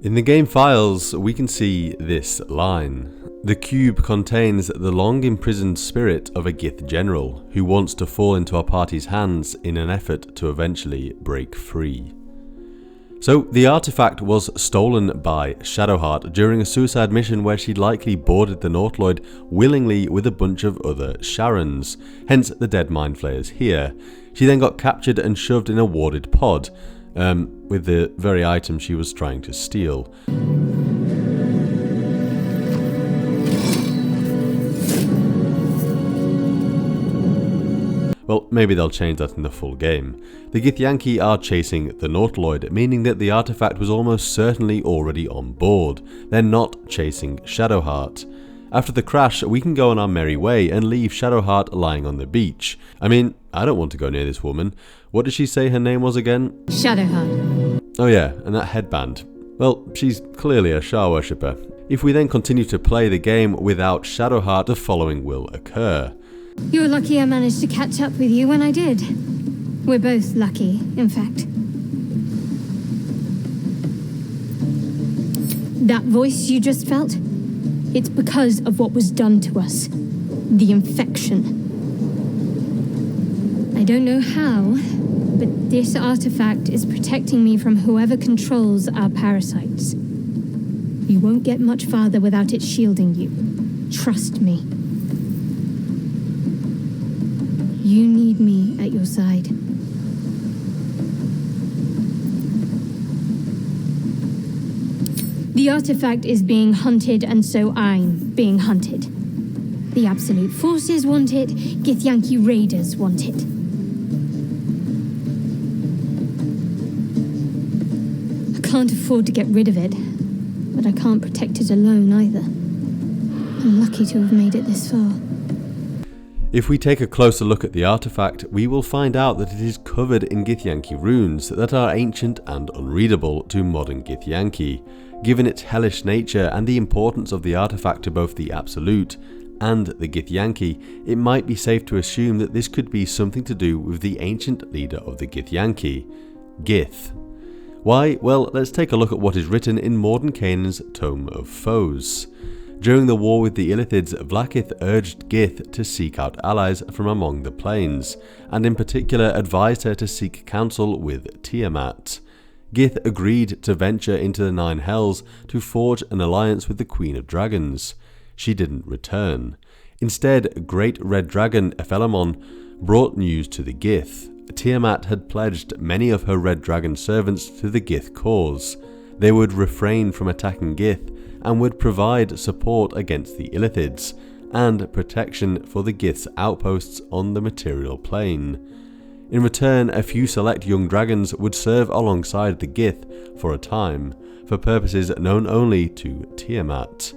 In the game files, we can see this line. The cube contains the long imprisoned spirit of a Gith general who wants to fall into our party's hands in an effort to eventually break free. So the artifact was stolen by Shadowheart during a suicide mission where she likely boarded the Nautiloid willingly with a bunch of other Sharons, hence the dead mind flayers here. She then got captured and shoved in a warded pod, with the very item she was trying to steal. Well, maybe they'll change that in the full game. The Githyanki are chasing the Nautiloid, meaning that the artifact was almost certainly already on board. They're not chasing Shadowheart. After the crash, we can go on our merry way and leave Shadowheart lying on the beach. I mean, I don't want to go near this woman. What did she say her name was again? Shadowheart. Oh yeah, and that headband. Well, she's clearly a Shah worshipper. If we then continue to play the game without Shadowheart, the following will occur. You're lucky I managed to catch up with you when I did. We're both lucky, in fact. That voice you just felt? It's because of what was done to us. The infection. I don't know how, but this artifact is protecting me from whoever controls our parasites. You won't get much farther without it shielding you. Trust me. You need me at your side. The artifact is being hunted, and so I'm being hunted. The Absolute Forces want it, Githyanki Raiders want it. I can't afford to get rid of it, but I can't protect it alone either. I'm lucky to have made it this far. If we take a closer look at the artifact, we will find out that it is covered in Githyanki runes that are ancient and unreadable to modern Githyanki. Given its hellish nature and the importance of the artifact to both the Absolute and the Githyanki, it might be safe to assume that this could be something to do with the ancient leader of the Githyanki, Gith. Why? Well, let's take a look at what is written in Mordenkainen's Tome of Foes. During the war with the Illithids, Vlaakith urged Gith to seek out allies from among the planes, and in particular advised her to seek counsel with Tiamat. Gith agreed to venture into the Nine Hells to forge an alliance with the Queen of Dragons. She didn't return. Instead, Great Red Dragon Ephelamon brought news to the Gith. Tiamat had pledged many of her Red Dragon servants to the Gith cause. They would refrain from attacking Gith and would provide support against the Illithids, and protection for the Gith's outposts on the material plane. In return, a few select young dragons would serve alongside the Gith for a time, for purposes known only to Tiamat.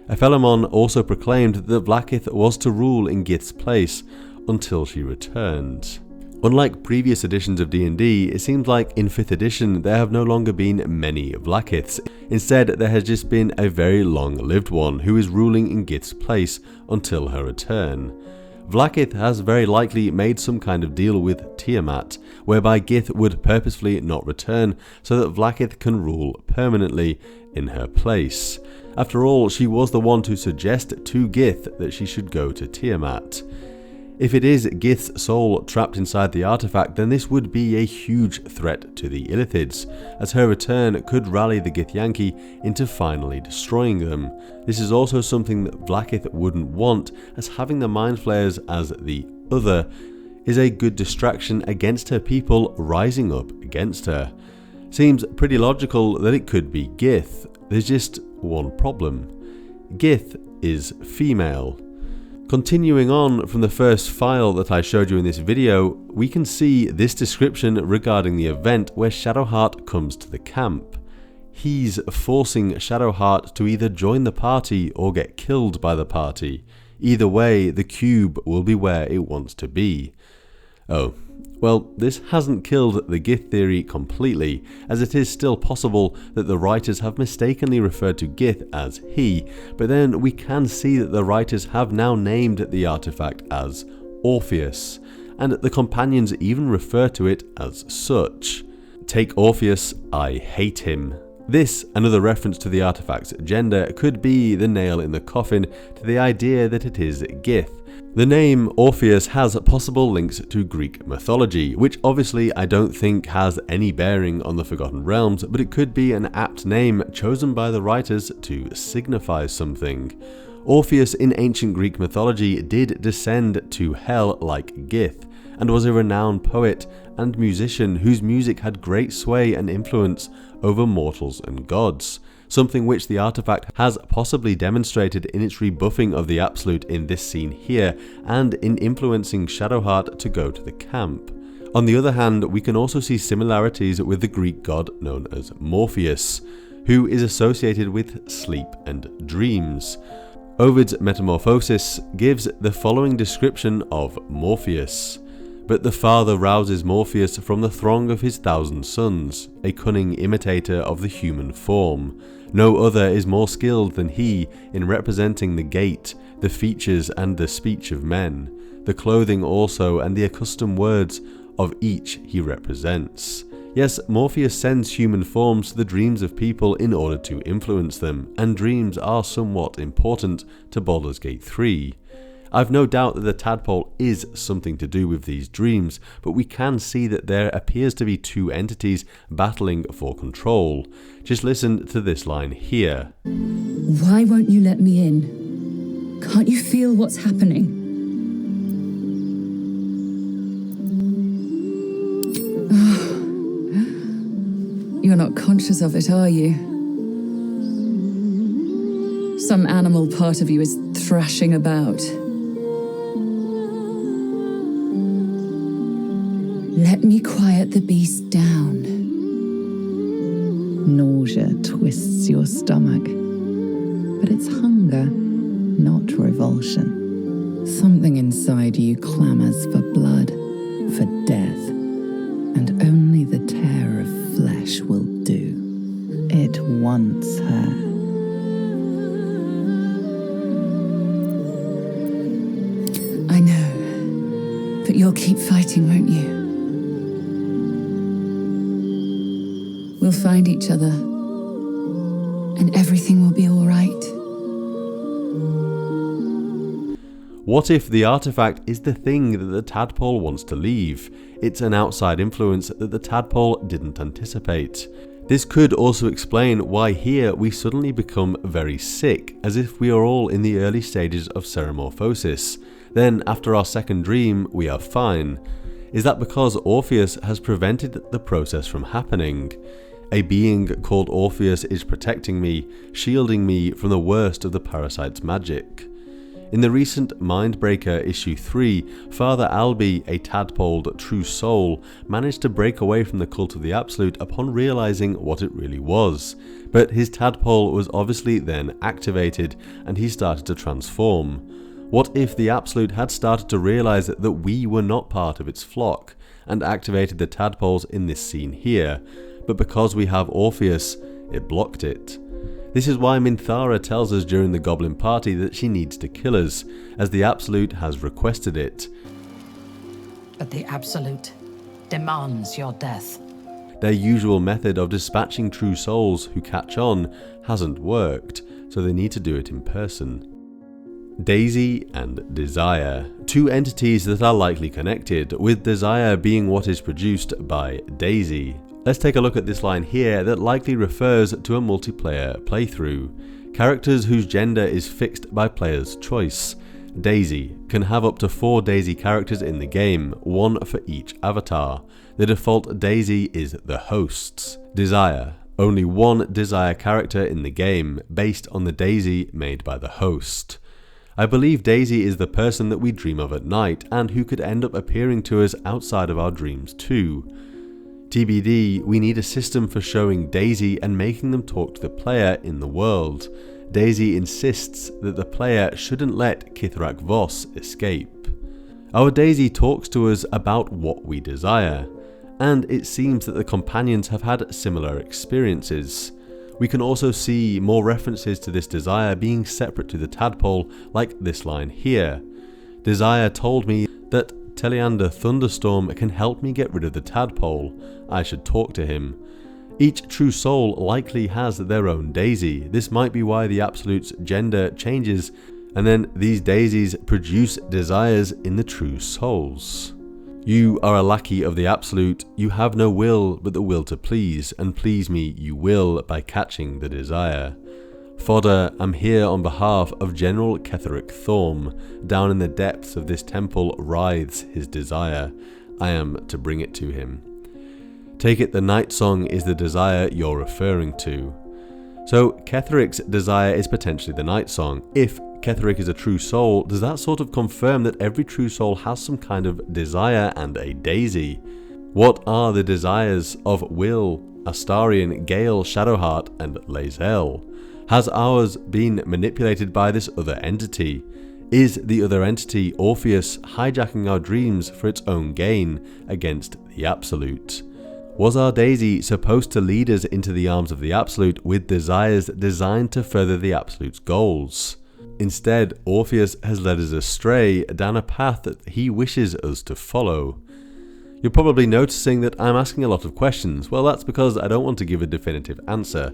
Ephelamon also proclaimed that Vlaakith was to rule in Gith's place until she returned. Unlike previous editions of D&D, it seems like in 5th edition there have no longer been many Vlaakiths. Instead, there has just been a very long-lived one who is ruling in Gith's place until her return. Vlaakith has very likely made some kind of deal with Tiamat, whereby Gith would purposefully not return so that Vlaakith can rule permanently in her place. After all, she was the one to suggest to Gith that she should go to Tiamat. If it is Gith's soul trapped inside the artifact, then this would be a huge threat to the Illithids, as her return could rally the Githyanki into finally destroying them. This is also something that Vlaakith wouldn't want, as having the Mind Flayers as the other is a good distraction against her people rising up against her. Seems pretty logical that it could be Gith. There's just one problem. Gith is female. Continuing on from the first file that I showed you in this video, we can see this description regarding the event where Shadowheart comes to the camp. He's forcing Shadowheart to either join the party or get killed by the party. Either way, the cube will be where it wants to be. Oh, well, this hasn't killed the Gith theory completely, as it is still possible that the writers have mistakenly referred to Gith as he, but then we can see that the writers have now named the artifact as Orpheus, and the companions even refer to it as such. Take Orpheus, I hate him. This, another reference to the artifact's gender, could be the nail in the coffin to the idea that it is Gith. The name Orpheus has possible links to Greek mythology, which obviously I don't think has any bearing on the Forgotten Realms, but it could be an apt name chosen by the writers to signify something. Orpheus in ancient Greek mythology did descend to hell like Gith, and was a renowned poet and musician whose music had great sway and influence over mortals and gods, something which the artifact has possibly demonstrated in its rebuffing of the Absolute in this scene here, and in influencing Shadowheart to go to the camp. On the other hand, we can also see similarities with the Greek god known as Morpheus, who is associated with sleep and dreams. Ovid's Metamorphosis gives the following description of Morpheus. But the father rouses Morpheus from the throng of his 1,000 sons, a cunning imitator of the human form. No other is more skilled than he in representing the gait, the features and the speech of men, the clothing also and the accustomed words of each he represents. Yes, Morpheus sends human forms to the dreams of people in order to influence them, and dreams are somewhat important to Baldur's Gate 3. I've no doubt that the tadpole is something to do with these dreams, but we can see that there appears to be two entities battling for control. Just listen to this line here. Why won't you let me in? Can't you feel what's happening? You're not conscious of it, are you? Some animal part of you is thrashing about. Let me quiet the beast down. Nausea twists your stomach, but it's hunger, not revulsion. Something inside you clamors for blood, for death, and only the tear of flesh will do. It wants her. I know, but you'll keep fighting, won't you? We'll find each other, and everything will be all right. What if the artifact is the thing that the tadpole wants to leave? It's an outside influence that the tadpole didn't anticipate. This could also explain why here we suddenly become very sick, as if we are all in the early stages of Ceramorphosis. Then, after our second dream, we are fine. Is that because Orpheus has prevented the process from happening? A being called Orpheus is protecting me, shielding me from the worst of the parasite's magic. In the recent Mindbreaker issue 3, Father Albi, a tadpoled true soul, managed to break away from the cult of the Absolute upon realizing what it really was. But his tadpole was obviously then activated, and he started to transform. What if the Absolute had started to realize that we were not part of its flock, and activated the tadpoles in this scene here? But because we have Orpheus, it blocked it. This is why Minthara tells us during the Goblin Party that she needs to kill us, as the Absolute has requested it. But the Absolute demands your death. Their usual method of dispatching true souls who catch on hasn't worked, so they need to do it in person. Daisy and Desire, two entities that are likely connected, with Desire being what is produced by Daisy. Let's take a look at this line here that likely refers to a multiplayer playthrough. Characters whose gender is fixed by player's choice. Daisy can have up to 4 Daisy characters in the game, 1 for each avatar. The default Daisy is the host's. Desire, only 1 Desire character in the game, based on the Daisy made by the host. I believe Daisy is the person that we dream of at night, and who could end up appearing to us outside of our dreams too. TBD, we need a system for showing Daisy and making them talk to the player in the world. Daisy insists that the player shouldn't let Kithrak Voss escape. Our Daisy talks to us about what we desire, and it seems that the companions have had similar experiences. We can also see more references to this desire being separate to the tadpole, like this line here. Desire told me that Teleander Thunderstorm can help me get rid of the tadpole. I should talk to him. Each true soul likely has their own daisy. This might be why the Absolute's gender changes, and then these daisies produce desires in the true souls. You are a lackey of the Absolute, you have no will but the will to please, and please me you will by catching the desire. Fodder, I'm here on behalf of General Ketheric Thorm. Down in the depths of this temple writhes his desire. I am to bring it to him. Take it the night song is the desire you're referring to. So Ketheric's desire is potentially the night song. If Ketheric is a true soul, does that sort of confirm that every true soul has some kind of desire and a daisy? What are the desires of Will, Astarion, Gale, Shadowheart, and lae'zel? Has ours been manipulated by this other entity? Is the other entity, Orpheus, hijacking our dreams for its own gain against the Absolute? Was our daisy supposed to lead us into the arms of the Absolute with desires designed to further the Absolute's goals? Instead, Orpheus has led us astray down a path that he wishes us to follow. You're probably noticing that I'm asking a lot of questions. Well, that's because I don't want to give a definitive answer.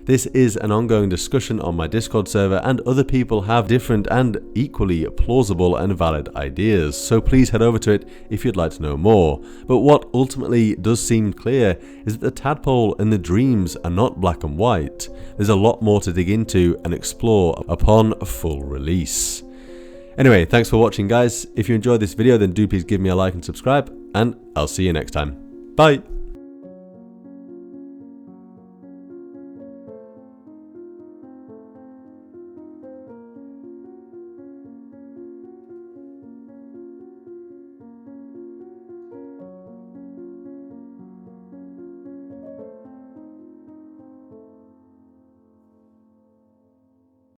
This is an ongoing discussion on my Discord server, and other people have different and equally plausible and valid ideas, so please head over to it if you'd like to know more. But what ultimately does seem clear is that the tadpole and the dreams are not black and white. There's a lot more to dig into and explore upon full release. Anyway, thanks for watching guys. If you enjoyed this video then do please give me a like and subscribe, and I'll see you next time. Bye!